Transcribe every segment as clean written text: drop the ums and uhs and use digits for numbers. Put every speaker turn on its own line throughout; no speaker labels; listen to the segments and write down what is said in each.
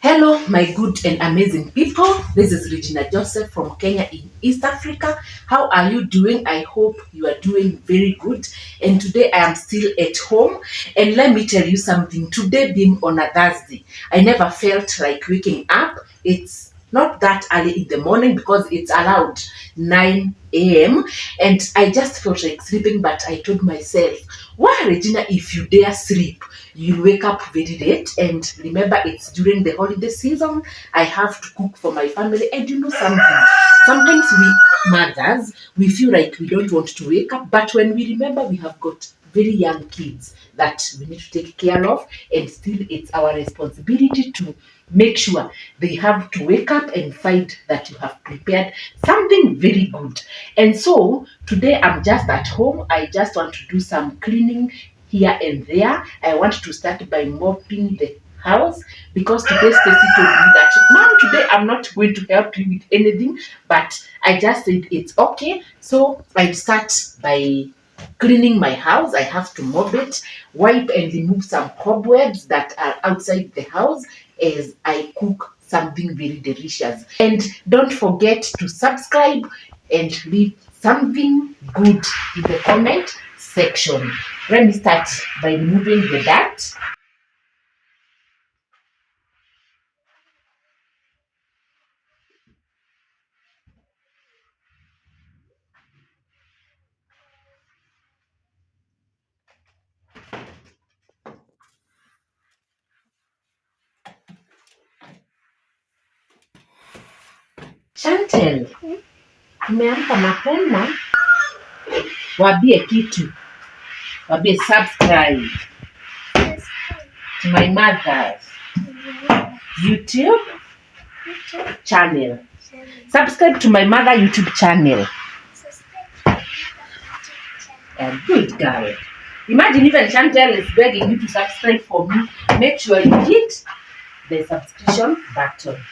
Hello, my good and amazing people. This is Regina Joseph from Kenya in East Africa. How are you doing? I hope you are doing very good. And today I am still at home. And let me tell you something. Today being on a Thursday, I never felt like waking up. It's not that early in the morning because it's around 9 a.m. And I just felt like sleeping, but I told myself, why, Regina, if you dare sleep, you'll wake up very late. And remember, it's during the holiday season. I have to cook for my family. And you know something? Sometimes we mothers, we feel like we don't want to wake up, but when we remember we have got very young kids that we need to take care of, and still it's our responsibility to make sure they have to wake up and find that you have prepared something very good. And so today I'm just at home. I just want to do some cleaning here and there. I want to start by mopping the house because today Stacy told me that, Mom, today I'm not going to help you with anything, but I just said it's okay. So I start by cleaning my house. I have to mop it, wipe and remove some cobwebs that are outside the house as I cook something very delicious. And don't forget to subscribe and leave something good in the comment section. Let me start by removing the dirt. Chantel, umeamka mapema, wabie kitu, wabie subscribe to my mother's YouTube channel. Subscribe to my mother YouTube channel. A good girl. Imagine even Chantel is begging you to subscribe for me. Make sure you hit the subscription button.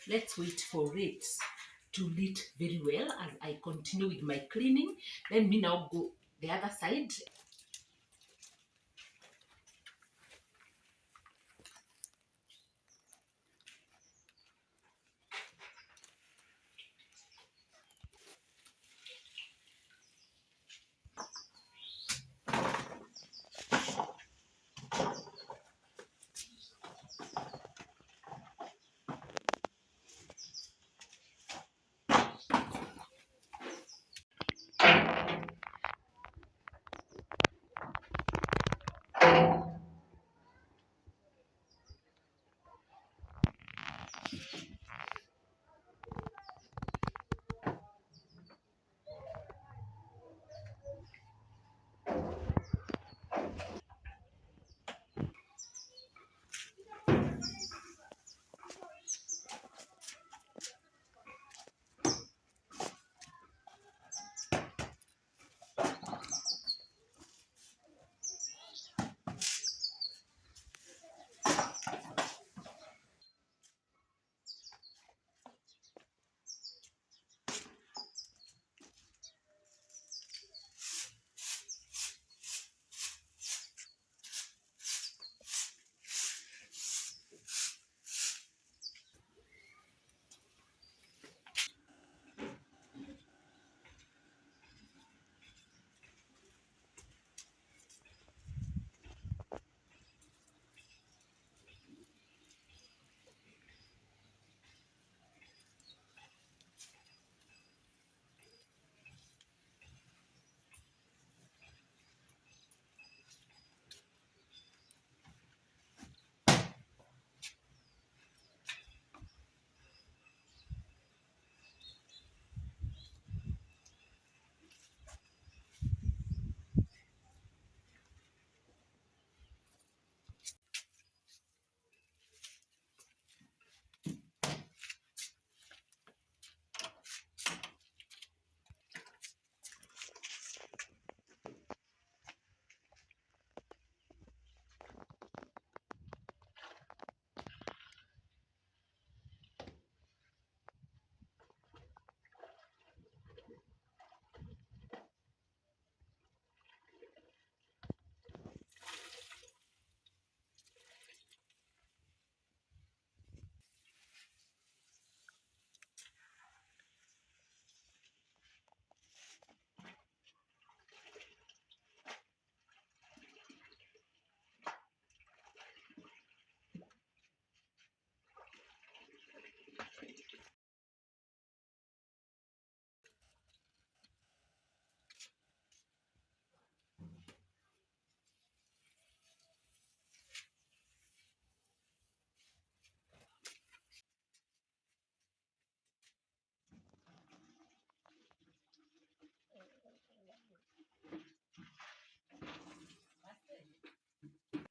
Let's wait for it to knit very well as I continue with my cleaning. Let me now go the other side.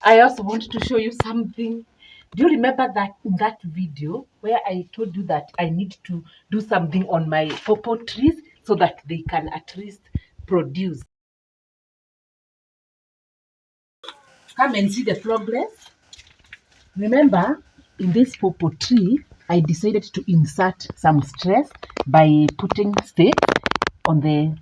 I also want to show you something. Do you remember that in that video where I told you that I need to do something on my pawpaw trees so that they can at least produce? Come and see the progress. Remember, in this pawpaw tree, I decided to insert some stress by putting stakes on the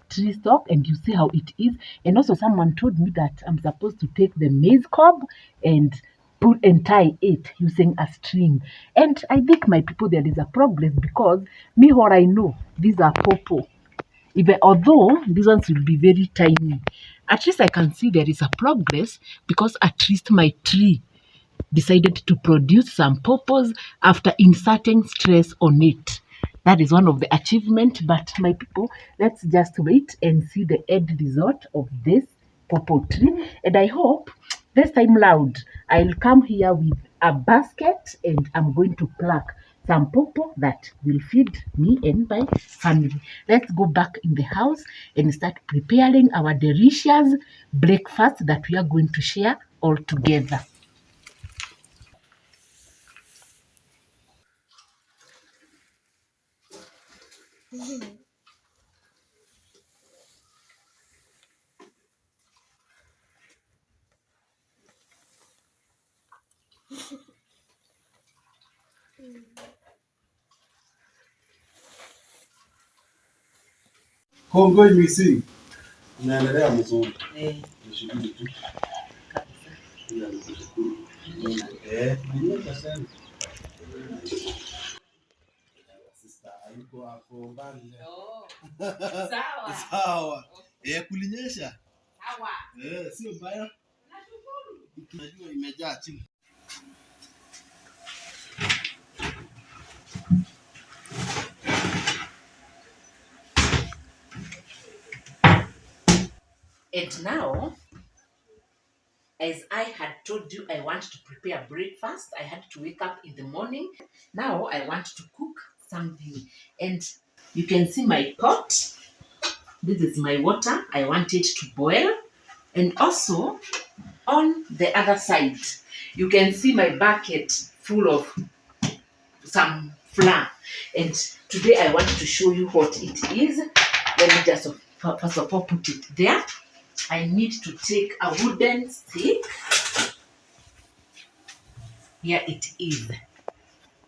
tree stalk, and you see how it is. And also someone told me that I'm supposed to take the maize cob and put and tie it using a string. And I think, my people, there is a progress, because me, what I know, these are pawpaw. Even although these ones will be very tiny, at least I can see there is a progress, because at least my tree decided to produce some purpose after inserting stress on it. That is one of the achievement. But my people, let's just wait and see the end result of this purple tree. And I hope this time loud, I'll come here with a basket and I'm going to pluck some purple that will feed me and my family. Let's go back in the house and start preparing our delicious breakfast that we are going to share all together.
Kongo imisi inaendelea mzuri. Nishukuru tu. Ila nikushukuru. Ninyesha sana. Sister, hayuko hapo mbali leo. Sawa. Sawa. Kulinyesha? Sawa. Sio mbaya. Nashukuru. Tunajua imejaa chini.
And now, as I had told you, I want to prepare breakfast. I had to wake up in the morning. Now I want to cook something. And you can see my pot. This is my water. I want it to boil. And also, on the other side, you can see my bucket full of some flour. And today I want to show you what it is. Let me just first of all put it there. I need to take a wooden stick. Here it is.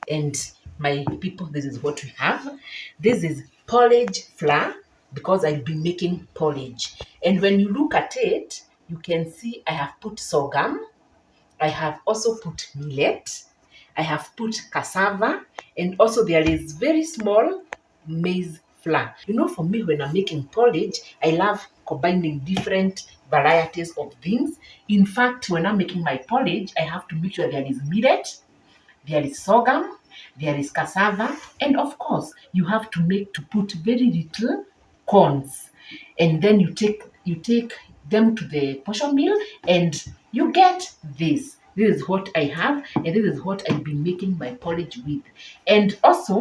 And my people, this is what we have. This is porridge flour, because I've been making porridge. And when you look at it, you can see I have put sorghum. I have also put millet. I have put cassava. And also there is very small maize flour. You know, for me, when I'm making porridge, I love combining different varieties of things. In fact, when I'm making my porridge, I have to make sure there is millet, there is sorghum, there is cassava, and of course, you have to put very little corns. And then you take them to the portion mill and you get this. This is what I have, and this is what I've been making my porridge with. And also,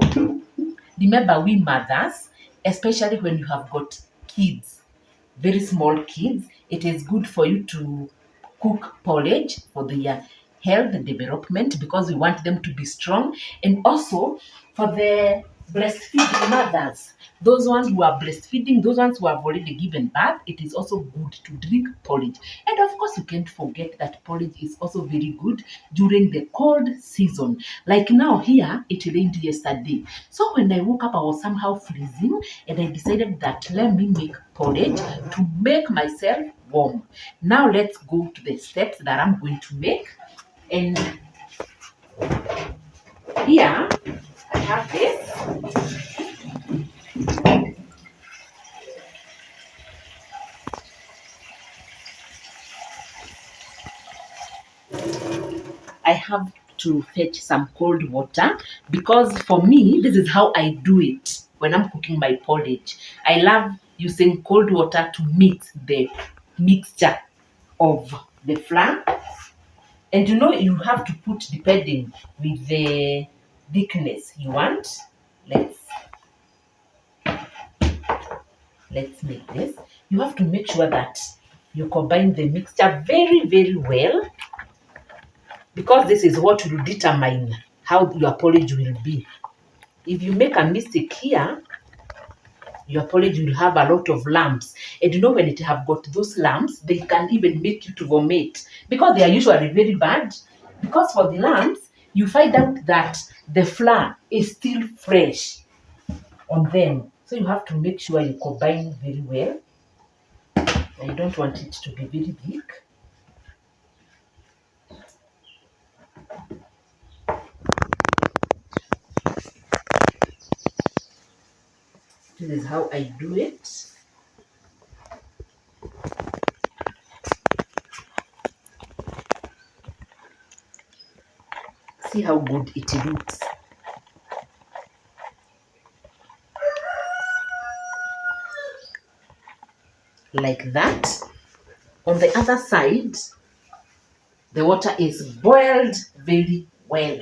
remember, we mothers, especially when you have got kids, very small kids, it is good for you to cook porridge for their health development, because we want them to be strong. And also for the breastfeeding mothers, those ones who are breastfeeding, those ones who have already given birth, it is also good to drink porridge. And of course, you can't forget that porridge is also very good during the cold season. Like now, here it rained yesterday, so when I woke up I was somehow freezing, and I decided that let me make porridge to make myself warm. Now let's go to the steps that I'm going to make. And here I have this. I have to fetch some cold water, because for me, this is how I do it when I'm cooking my porridge. I love using cold water to mix the mixture of the flour. And you know, you have to put depending with the thickness you want. Let's let's make this. You have to make sure that You combine the mixture very, very well, because this is what will determine how your porridge will be. If you make a mistake here, your porridge will have a lot of lumps. And you know, when it have got those lumps, they can even make you to vomit, because they are usually very bad. Because for the lumps, you find out that the flour is still fresh on them. So you have to make sure you combine very well. I don't want it to be very big. This is how I do it. See how good it looks. Like that. On the other side, the water is boiled very well.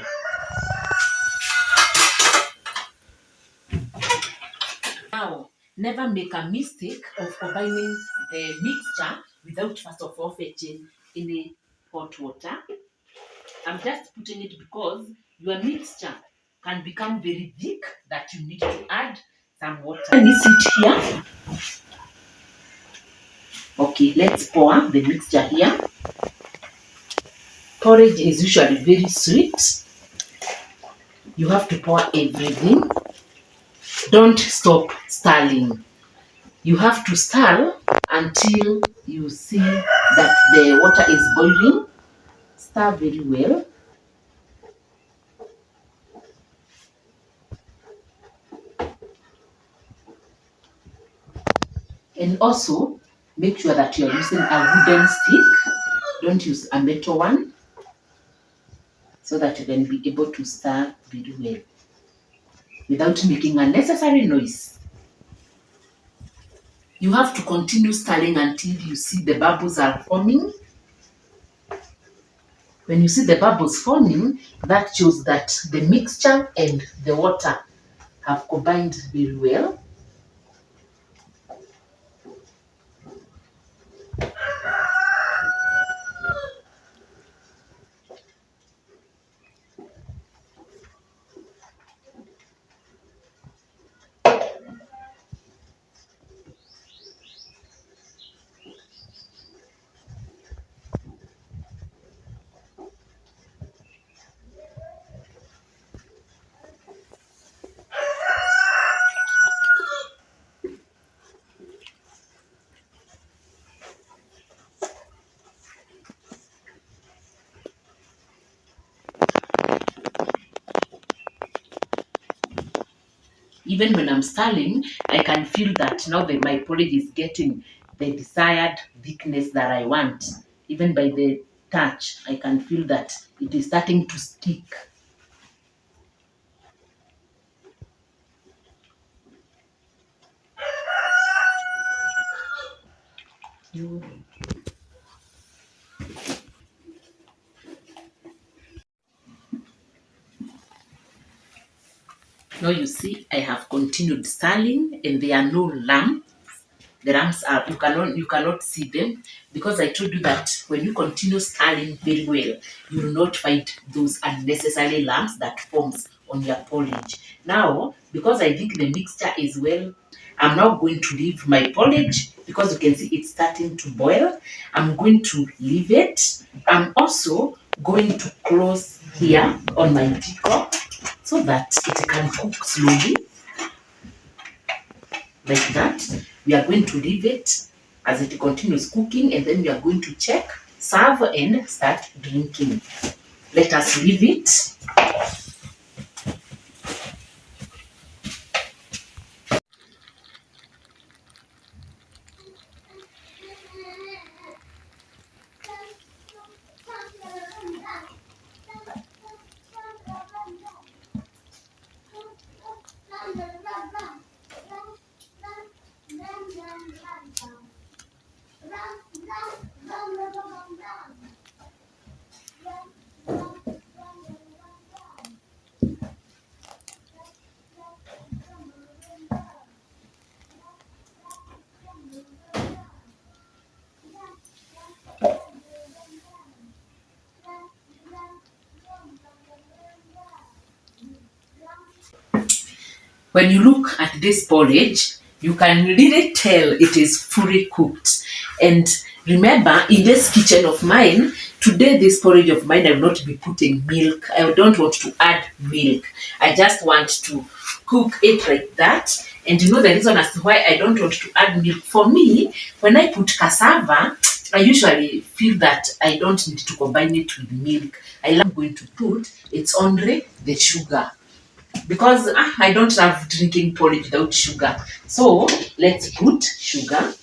Now, never make a mistake of combining the mixture without first of all fetching any hot water. I'm just putting it because your mixture can become very thick that you need to add some water. Let me sit here. Okay, let's pour the mixture here. Porridge is usually very sweet. You have to pour everything. Don't stop stirring. You have to stir until you see that the water is boiling. Stir very well. And also, make sure that you are using a wooden stick. Don't use a metal one, so that you can be able to stir very well without making unnecessary noise. You have to continue stirring until you see the bubbles are forming. When you see the bubbles forming, that shows that the mixture and the water have combined very well. Even when I'm stirring, I can feel that now that my porridge is getting the desired thickness that I want. Even by the touch, I can feel that it is starting to stick. You Now you see I have continued stirring and there are no lumps. The lumps are you cannot see them, because I told you that when you continue stirring very well, you will not find those unnecessary lumps that forms on your porridge. Now, because I think the mixture is well, I'm now going to leave my porridge, because you can see it's starting to boil. I'm going to leave it. I'm also going to close here on my teacup so that it can cook slowly, like that. We are going to leave it as it continues cooking, and then we are going to check, serve, and start drinking. Let us leave it. When you look at this porridge, you can really tell it is fully cooked. And remember, in this kitchen of mine, today this porridge of mine, I will not be putting milk. I don't want to add milk. I just want to cook it like that. And you know the reason as to why I don't want to add milk. For me, when I put cassava, I usually feel that I don't need to combine it with milk. I'm going to put, it's only the sugar, because I don't have drinking porridge without sugar. So let's put sugar.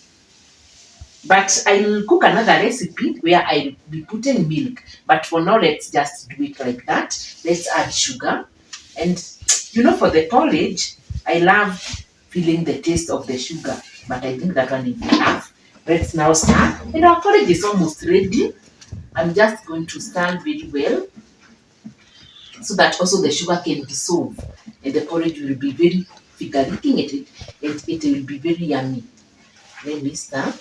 But I'll cook another recipe where I'll be putting milk. But for now, let's just do it like that. Let's add sugar. And you know, for the porridge, I love feeling the taste of the sugar. But I think that one is enough. Let's now stir. And our porridge is almost ready. I'm just going to stir very well, so that also the sugar can dissolve and the porridge will be very, figure looking at it, it will be very yummy. Let me start.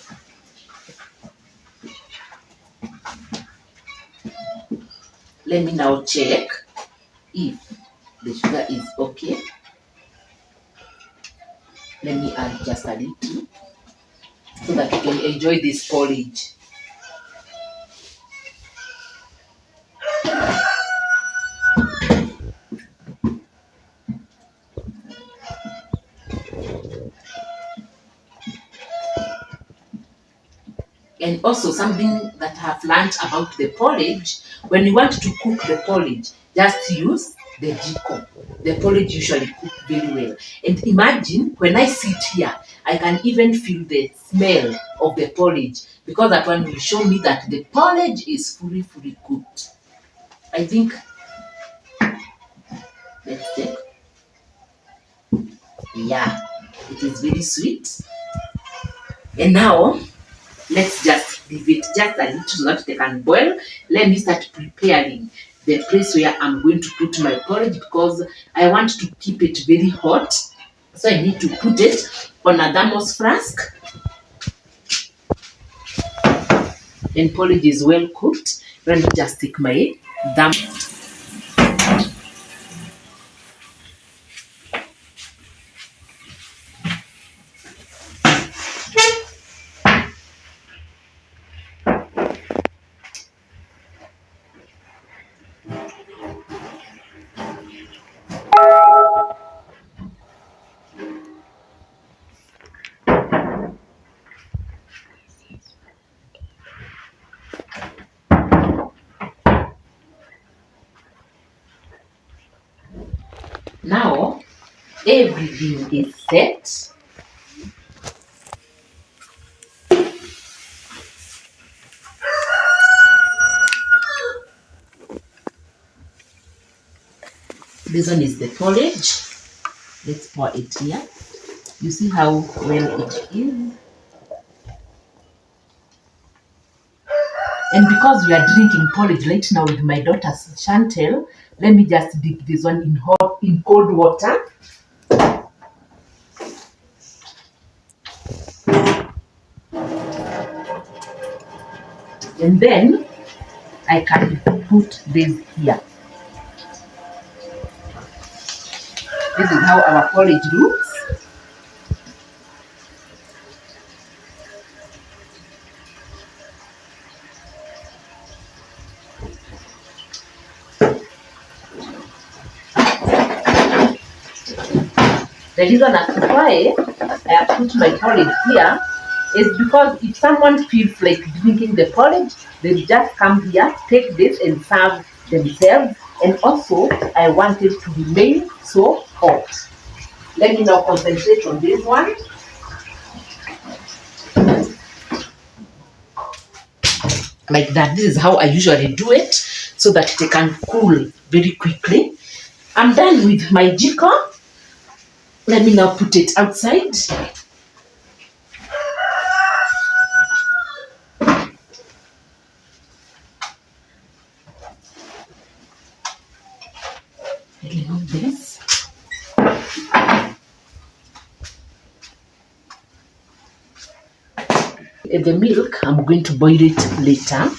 Let me now check if the sugar is okay. Let me add just a little so that you can enjoy this porridge. And also something that I have learned about the porridge, when you want to cook the porridge, just use the jiko. The porridge usually cook very well. And imagine when I sit here, I can even feel the smell of the porridge, because that one will show me that the porridge is fully cooked. I think, let's check. Yeah, it is very sweet. And now let's just leave it just a little so that they can boil. Let me start preparing the place where I'm going to put my porridge, because I want to keep it very hot. So I need to put it on a thermos flask. And porridge is well cooked. Let me just take my thermos. Now everything is set. This one is the porridge. Let's pour it here. You see how well it is. And because we are drinking porridge right now with my daughter Chantel, let me just dip this one in cold water. And then I can put this here. This is how our porridge looks. The reason as to why I have put my porridge here is because if someone feels like drinking the porridge, they'll just come here, take this and serve themselves. And also, I want it to remain so hot. Let me now concentrate on this one. Like that. This is how I usually do it, so that they can cool very quickly. I'm done with my jiko. Let me now put it outside. Remove this. The milk, I'm going to boil it later.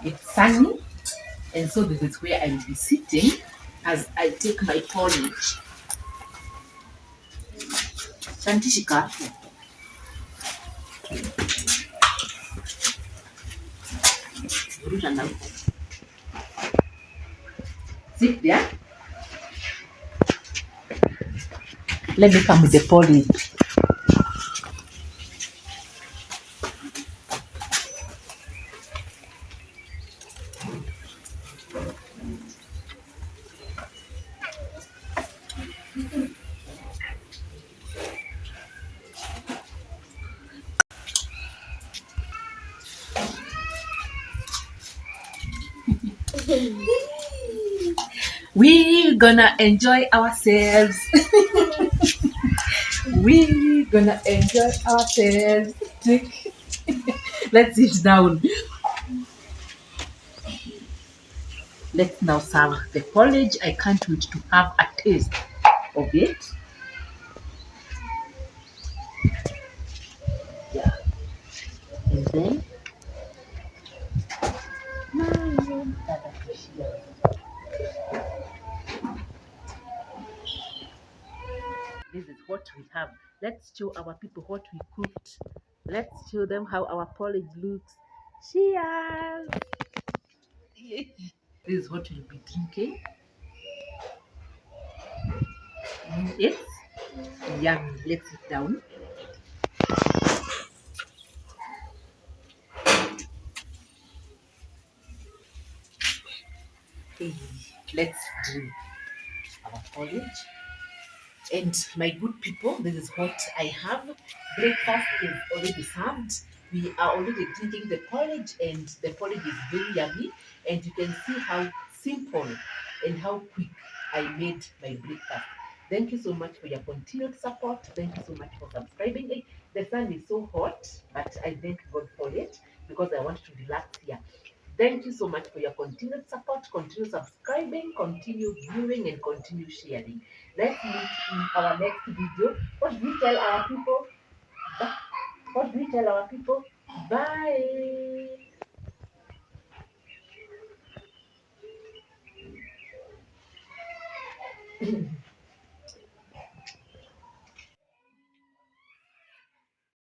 It's sunny, and so this is where I will be sitting as I take my porridge. Shantishika, sit there. Let me come with the porridge. We gonna enjoy ourselves. We gonna enjoy ourselves. Let's sit down. Let's now serve the porridge. I can't wait to have a taste of it. Yeah. And then this is what we have. Let's show our people what we cooked. Let's show them how our porridge looks. Cheers! This is what we'll be drinking. It's yummy. Let's sit down. Hey, let's drink our porridge. And my good people, this is what I have. Breakfast is already served. We are already drinking the porridge, and the porridge is very yummy. And you can see how simple and how quick I made my breakfast. Thank you so much for your continued support. Thank you so much for subscribing. The sun is so hot, but I thank God for it because I want to relax here. Thank you so much for your continued support. Continue subscribing, continue viewing, and continue sharing. Let's meet in our next video. What do we tell our people? What do we tell our people? Bye.